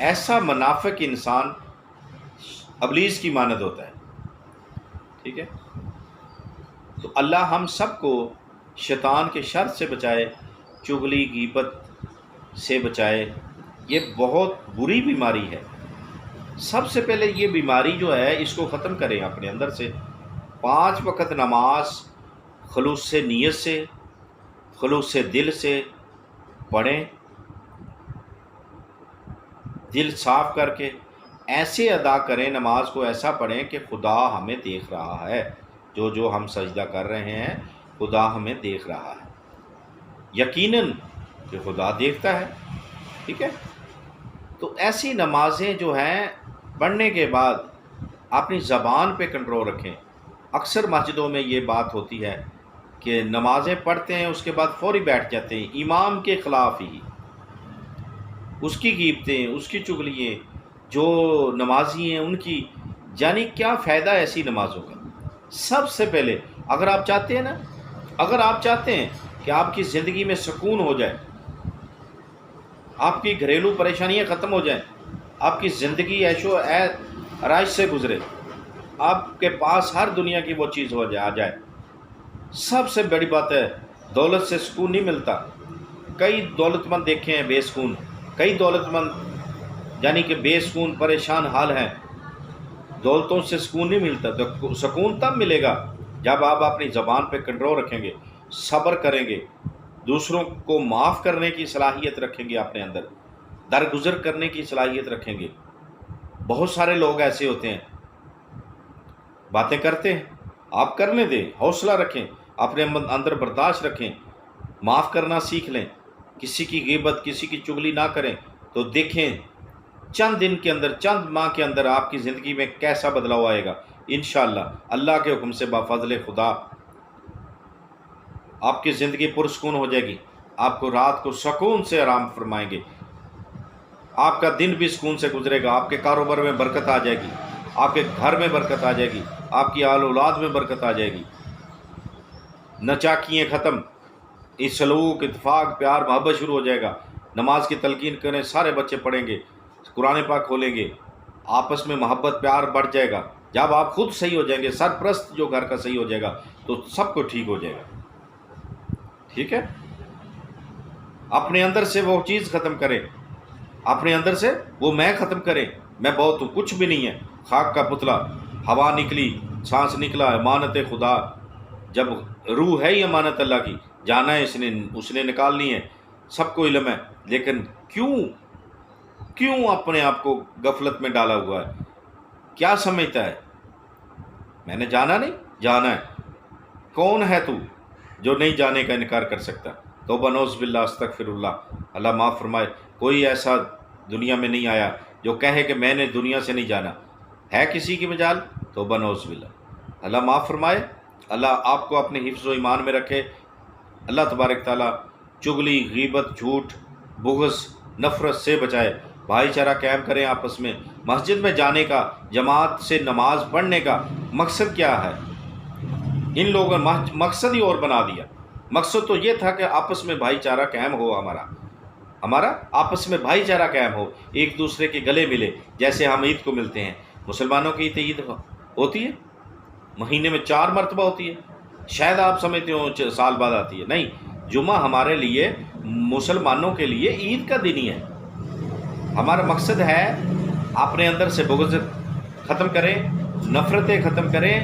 ایسا منافق انسان ابلیس کی مانند ہوتا ہے. ٹھیک ہے. تو اللہ ہم سب کو شیطان کے شر سے بچائے، چغلی غیبت سے بچائے. یہ بہت بری بیماری ہے. سب سے پہلے یہ بیماری جو ہے اس کو ختم کریں اپنے اندر سے. 5 وقت نماز خلوص سے نیت سے، خلوص سے دل سے پڑھیں، دل صاف کر کے ایسے ادا کریں نماز کو، ایسا پڑھیں کہ خدا ہمیں دیکھ رہا ہے. جو ہم سجدہ کر رہے ہیں خدا ہمیں دیکھ رہا ہے، یقیناً کہ خدا دیکھتا ہے. ٹھیک ہے. تو ایسی نمازیں جو ہیں پڑھنے کے بعد اپنی زبان پہ کنٹرول رکھیں. اکثر مسجدوں میں یہ بات ہوتی ہے کہ نمازیں پڑھتے ہیں اس کے بعد فوری بیٹھ جاتے ہیں امام کے خلاف ہی، اس کی غیبتیں، اس کی چغلیاں، جو نمازی ہیں ان کی. یعنی کیا فائدہ ایسی نمازوں کا؟ سب سے پہلے اگر آپ چاہتے ہیں کہ آپ کی زندگی میں سکون ہو جائے، آپ کی گھریلو پریشانیاں ختم ہو جائیں، آپ کی زندگی عیش و عرائش سے گزرے، آپ کے پاس ہر دنیا کی وہ چیز آ جائے. سب سے بڑی بات ہے دولت سے سکون نہیں ملتا. کئی دولت مند دیکھے ہیں بے سکون، کئی دولت مند یعنی کہ بے سکون پریشان حال ہیں. دولتوں سے سکون نہیں ملتا. تو سکون تب ملے گا جب آپ اپنی زبان پہ کنٹرول رکھیں گے، صبر کریں گے، دوسروں کو معاف کرنے کی صلاحیت رکھیں گے، اپنے اندر درگزر کرنے کی صلاحیت رکھیں گے. بہت سارے لوگ ایسے ہوتے ہیں باتیں کرتے ہیں، آپ کرنے دیں، حوصلہ رکھیں، اپنے اندر برداشت رکھیں، معاف کرنا سیکھ لیں، کسی کی غیبت کسی کی چغلی نہ کریں. تو دیکھیں چند دن کے اندر، چند ماہ کے اندر آپ کی زندگی میں کیسا بدلاؤ آئے گا. انشاءاللہ اللہ کے حکم سے بفضل خدا آپ کی زندگی پرسکون ہو جائے گی. آپ کو رات کو سکون سے آرام فرمائیں گے، آپ کا دن بھی سکون سے گزرے گا، آپ کے کاروبار میں برکت آ جائے گی، آپ کے گھر میں برکت آ جائے گی، آپ کی آل اولاد میں برکت آ جائے گی. نچاکیاں ختم، اس سلوک اتفاق پیار محبت شروع ہو جائے گا. نماز کی تلقین کریں، سارے بچے پڑھیں گے، قرآن پاک کھولیں گے، آپس میں محبت پیار بڑھ جائے گا. جب آپ خود صحیح ہو جائیں گے، سرپرست جو گھر کا صحیح ہو جائے گا تو سب کو ٹھیک ہو جائے گا. ٹھیک ہے. اپنے اندر سے وہ چیز ختم کریں، اپنے اندر سے وہ میں ختم کریں. میں بہت ہوں، کچھ بھی نہیں ہے، خاک کا پتلا. ہوا نکلی، سانس نکلا، امانت خدا. جب روح ہے ہی امانت اللہ کی، جانا ہے اس نے نکالنی ہے، سب کو علم ہے. لیکن کیوں اپنے آپ کو غفلت میں ڈالا ہوا ہے؟ کیا سمجھتا ہے میں نے جانا نہیں؟ جانا ہے. کون ہے تو جو نہیں جانے کا انکار کر سکتا؟ توبہ نعوذ باللہ، استغفر اللہ، اللہ معاف فرمائے. کوئی ایسا دنیا میں نہیں آیا جو کہے کہ میں نے دنیا سے نہیں جانا. ہے کسی کی مجال؟ توبہ نعوذ باللہ، اللہ معاف فرمائے. اللہ آپ کو اپنے حفظ و ایمان میں رکھے. اللہ تبارک تعالیٰ چغلی، غیبت، جھوٹ، بغض، نفرت سے بچائے. بھائی چارہ قائم کریں آپس میں. مسجد میں جانے کا، جماعت سے نماز پڑھنے کا مقصد کیا ہے؟ ان لوگوں نے مقصد ہی اور بنا دیا. مقصد تو یہ تھا کہ آپس میں بھائی چارہ قائم ہو، ہمارا آپس میں بھائی چارہ قائم ہو، ایک دوسرے کے گلے ملے. جیسے ہم عید کو ملتے ہیں، مسلمانوں کی عید ہوتی ہے مہینے میں 4 مرتبہ ہوتی ہے. شاید آپ سمجھتے ہو سال بعد آتی ہے، نہیں. جمعہ ہمارے لیے، مسلمانوں کے لیے عید کا دن ہی ہے. ہمارا مقصد ہے اپنے اندر سے بغض ختم کریں، نفرتیں ختم کریں،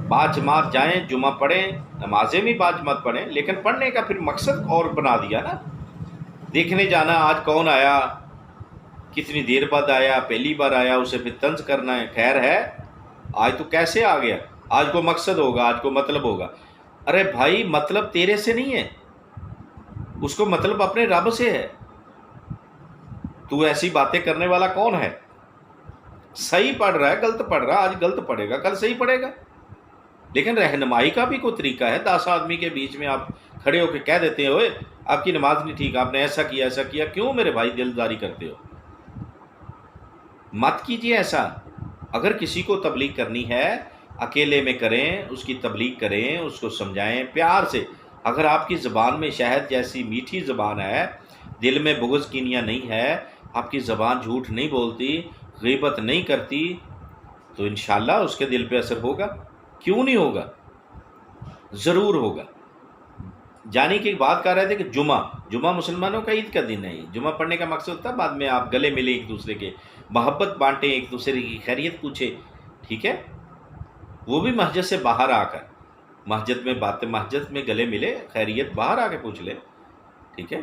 باجماعت جائیں، جمعہ پڑھیں، نمازیں بھی باجماعت پڑھیں. لیکن پڑھنے کا پھر مقصد اور بنا دیا نا. دیکھنے جانا آج کون آیا، کتنی دیر بعد آیا، پہلی بار آیا، اسے پھر طنز کرنا ہے. خیر ہے، آج تو کیسے آ گیا؟ آج کو مقصد ہوگا، آج کو مطلب ہوگا. ارے بھائی مطلب تیرے سے نہیں ہے، اس کو مطلب اپنے رب سے ہے. تو ایسی باتیں کرنے والا کون ہے؟ صحیح پڑھ رہا ہے، غلط پڑھ رہا ہے، آج غلط پڑھے گا، کل صحیح پڑھے گا. لیکن رہنمائی کا بھی کوئی طریقہ ہے. 10 آدمی کے بیچ میں آپ کھڑے ہو کے کہہ دیتے ہیں اوئے آپ کی نماز نہیں ٹھیک، آپ نے ایسا کیا. کیوں میرے بھائی دلداری کرتے ہو؟ مت کیجیے ایسا. اگر کسی کو تبلیغ کرنی ہے اکیلے میں کریں، اس کی تبلیغ کریں، اس کو سمجھائیں پیار سے. اگر آپ کی زبان میں شہد جیسی میٹھی زبان ہے، دل میں بغض کینیاں نہیں ہے، آپ کی زبان جھوٹ نہیں بولتی، غیبت نہیں کرتی، تو انشاءاللہ اس کے دل پہ اثر ہوگا. کیوں نہیں ہوگا؟ ضرور ہوگا. جانے کی بات کر رہے تھے کہ جمعہ مسلمانوں کا عید کا دن ہے. جمعہ پڑھنے کا مقصد تھا بعد میں آپ گلے ملیں ایک دوسرے کے، محبت بانٹیں، ایک دوسرے کی خیریت پوچھیں. ٹھیک ہے، وہ بھی مسجد سے باہر آ کر، مسجد میں گلے ملے، خیریت باہر آ کے پوچھ لیں. ٹھیک ہے،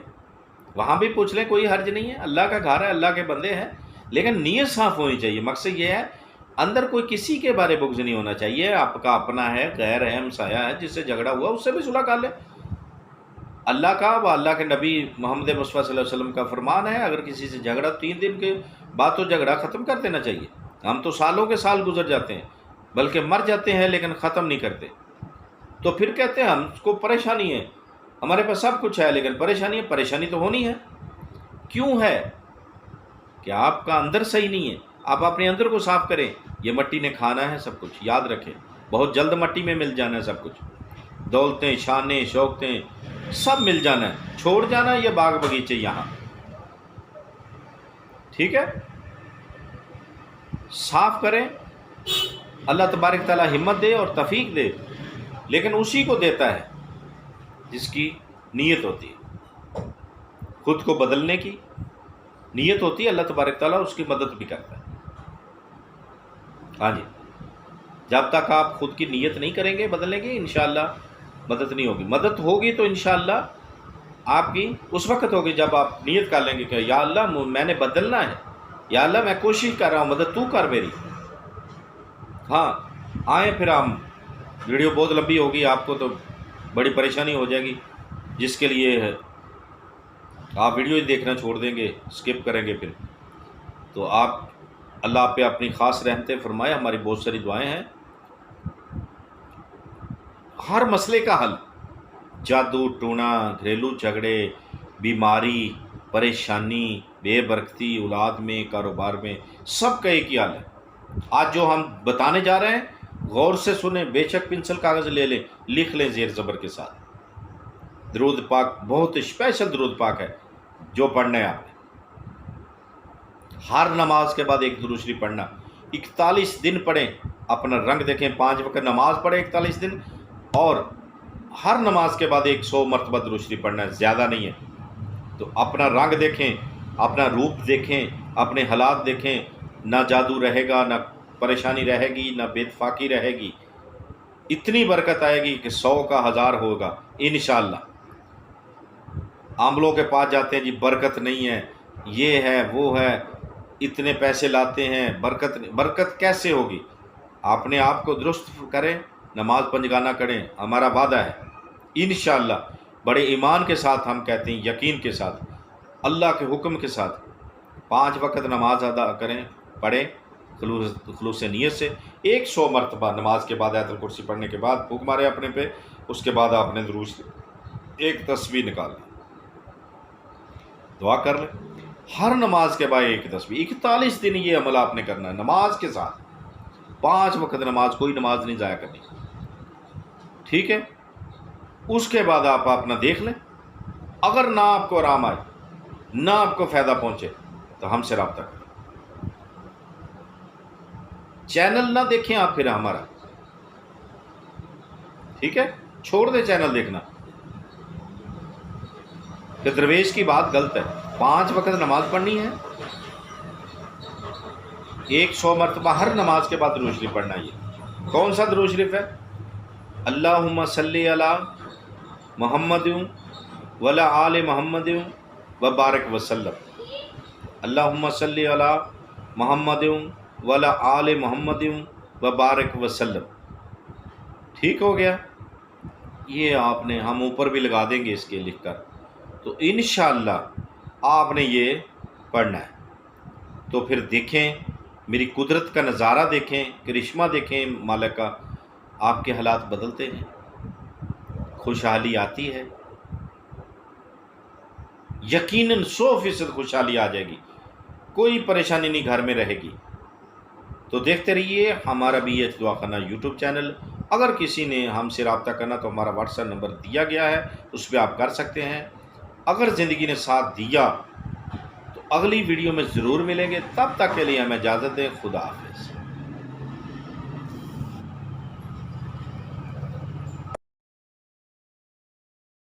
وہاں بھی پوچھ لیں، کوئی حرج نہیں ہے. اللہ کا گھر ہے، اللہ کے بندے ہیں، لیکن نیت صاف ہونی چاہیے. مقصد یہ ہے اندر کوئی کسی کے بارے بغض نہیں ہونا چاہیے. آپ کا اپنا ہے، غیر ہے، ہمسایہ ہے، جس سے جھگڑا ہوا اس سے بھی صلح کر لیں. اللہ کا و اللہ کے نبی محمد مصطفیٰ صلی اللہ علیہ وسلم کا فرمان ہے، اگر کسی سے جھگڑا 3 دن کے بعد تو جھگڑا ختم کر دینا چاہیے. ہم تو سالوں کے سال گزر جاتے ہیں، بلکہ مر جاتے ہیں، لیکن ختم نہیں کرتے. تو پھر کہتے ہیں ہم کو پریشانی ہے، ہمارے پاس سب کچھ ہے لیکن پریشانی ہے. پریشانی تو ہونی ہے. کیوں ہے؟ کہ آپ کا اندر صحیح نہیں ہے. آپ اپنے اندر کو صاف کریں. یہ مٹی نے کھانا ہے سب کچھ، یاد رکھیں، بہت جلد مٹی میں مل جانا ہے سب کچھ. دولتیں، شانیں، شوقتیں سب مل جانا ہے، چھوڑ جانا ہے یہ باغ بغیچے یہاں. ٹھیک ہے، صاف کریں. اللہ تبارک تعالیٰ ہمت دے اور توفیق دے، لیکن اسی کو دیتا ہے جس کی نیت ہوتی ہے. خود کو بدلنے کی نیت ہوتی ہے، اللہ تبارک تعالیٰ اس کی مدد بھی کرتا ہے. ہاں جی، جب تک آپ خود کی نیت نہیں کریں گے بدلنے کی، انشاءاللہ مدد نہیں ہوگی. مدد ہوگی تو انشاءاللہ آپ کی اس وقت ہوگی جب آپ نیت کر لیں گے کہ یا اللہ میں نے بدلنا ہے، یا اللہ میں کوشش کر رہا ہوں، مدد تو کر میری. ہاں آئیں پھر. ہم ویڈیو بہت لمبی ہوگی، آپ کو تو بڑی پریشانی ہو جائے گی. جس کے لیے آپ ویڈیو ہی دیکھنا چھوڑ دیں گے، اسکپ کریں گے، پھر تو اللہ آپ پہ اپنی خاص رحمتیں فرمائے. ہماری بہت ساری دعائیں ہیں. ہر مسئلے کا حل، جادو ٹونا، گھریلو جھگڑے، بیماری، پریشانی، بے برکتی، اولاد میں، کاروبار میں، سب کا ایک ہی حل ہے. آج جو ہم بتانے جا رہے ہیں غور سے سنیں. بے شک پنسل کاغذ لے لیں، لکھ لیں زیر زبر کے ساتھ. درود پاک بہت اسپیشل درود پاک ہے جو پڑھنا ہے آپ نے. ہر نماز کے بعد ایک درود شریف پڑھنا. 41 دن پڑھیں، اپنا رنگ دیکھیں. 5 وقت نماز پڑھیں 41 دن، اور ہر نماز کے بعد 100 مرتبہ درود شریف پڑھنا ہے، زیادہ نہیں ہے. تو اپنا رنگ دیکھیں، اپنا روپ دیکھیں، اپنے حالات دیکھیں. نہ جادو رہے گا، نہ پریشانی رہے گی، نہ بے اتفاقی رہے گی. اتنی برکت آئے گی کہ 100 کا 1000 ہوگا انشاءاللہ. عاملوں کے پاس جاتے ہیں، جی برکت نہیں ہے، یہ ہے وہ ہے، اتنے پیسے لاتے ہیں، برکت کیسے ہوگی؟ اپنے آپ کو درست کریں، نماز پنجگانہ کریں. ہمارا وعدہ ہے انشاءاللہ. بڑے ایمان کے ساتھ ہم کہتے ہیں، یقین کے ساتھ، اللہ کے حکم کے ساتھ 5 وقت نماز ادا کریں، پڑھیں خلوص نیت سے. 100 مرتبہ نماز کے بعد آیت الکرسی پڑھنے کے بعد پھونک مارے اپنے پہ. اس کے بعد آپ نے درود ایک تسبیح نکال لی، دعا کر لیں. ہر نماز کے بعد ایک تسبیح. 41 دن یہ عمل آپ نے کرنا ہے نماز کے ساتھ. 5 وقت نماز، کوئی نماز نہیں ضائع کرنی. ٹھیک ہے، اس کے بعد آپ اپنا دیکھ لیں. اگر نہ آپ کو آرام آئے، نہ آپ کو فائدہ پہنچے، تو ہم سے رابطہ کریں. چینل نہ دیکھیں آپ پھر ہمارا. ٹھیک ہے، چھوڑ دیں چینل دیکھنا کہ درویش کی بات غلط ہے. 5 وقت نماز پڑھنی ہے، 100 مرتبہ ہر نماز کے بعد درود شریف پڑھنا. یہ کون سا درود شریف ہے؟ اللہم صلی علی محمد وعلی آل محمد وبارک وسلم. اللہم صلی علی محمد وعلی آل محمد وبارک وسلم. ٹھیک ہو گیا. یہ آپ نے، ہم اوپر بھی لگا دیں گے اس کے لکھ کر. تو انشاءاللہ آپ نے یہ پڑھنا ہے. تو پھر دیکھیں میری قدرت کا نظارہ، دیکھیں کرشمہ، دیکھیں مالک کا. آپ کے حالات بدلتے ہیں، خوشحالی آتی ہے. یقیناً 100% خوشحالی آ جائے گی، کوئی پریشانی نہیں گھر میں رہے گی. تو دیکھتے رہیے ہمارا BH دعا خانہ یوٹیوب چینل. اگر کسی نے ہم سے رابطہ کرنا تو ہمارا واٹس ایپ نمبر دیا گیا ہے، اس پہ آپ کر سکتے ہیں. اگر زندگی نے ساتھ دیا تو اگلی ویڈیو میں ضرور ملیں گے، تب تک کے لیے ہمیں اجازت دیں، خدا حافظ۔